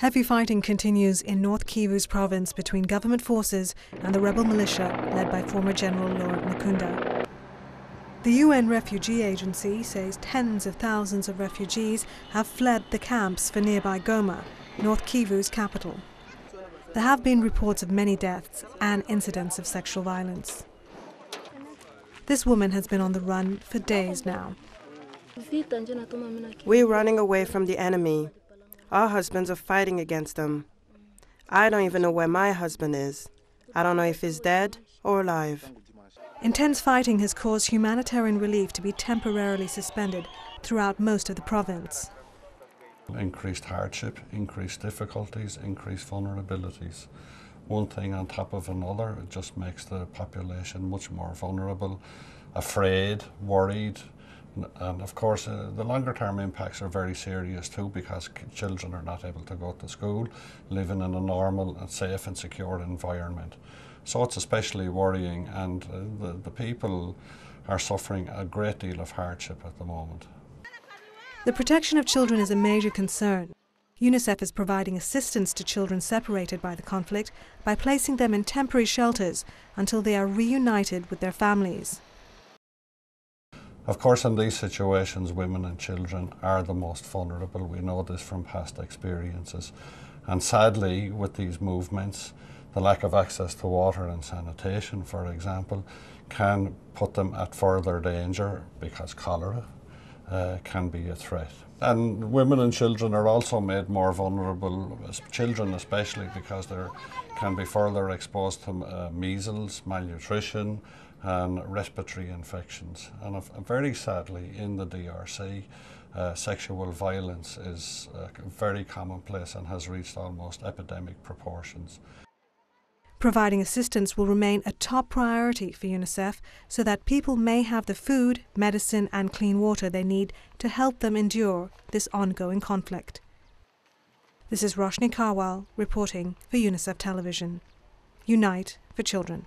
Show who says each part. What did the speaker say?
Speaker 1: Heavy fighting continues in North Kivu's province between government forces and the rebel militia led by former General Laurent Nkunda. The UN Refugee Agency says tens of thousands of refugees have fled the camps for nearby Goma, North Kivu's capital. There have been reports of many deaths and incidents of sexual violence. This woman has been on the run for days now.
Speaker 2: We're running away from the enemy. Our husbands are fighting against them. I don't even know where my husband is. I don't know if he's dead or alive.
Speaker 1: Intense fighting has caused humanitarian relief to be temporarily suspended throughout most of the province.
Speaker 3: Increased hardship, increased difficulties, increased vulnerabilities. One thing on top of another, it just makes the population much more vulnerable, afraid, worried. And of course, the longer term impacts are very serious too, because children are not able to go to school, living in a normal and safe and secure environment. So it's especially worrying, and the people are suffering a great deal of hardship at the moment.
Speaker 1: The protection of children is a major concern. UNICEF is providing assistance to children separated by the conflict by placing them in temporary shelters until they are reunited with their families.
Speaker 3: Of course, in these situations, women and children are the most vulnerable. We know this from past experiences. And sadly, with these movements, the lack of access to water and sanitation, for example, can put them at further danger because cholera can be a threat. And women and children are also made more vulnerable, children especially, because they can be further exposed to measles, malnutrition, and respiratory infections. And very sadly, in the DRC, sexual violence is very commonplace and has reached almost epidemic proportions.
Speaker 1: Providing assistance will remain a top priority for UNICEF so that people may have the food, medicine and clean water they need to help them endure this ongoing conflict. This is Roshni Karwal reporting for UNICEF Television. Unite for Children.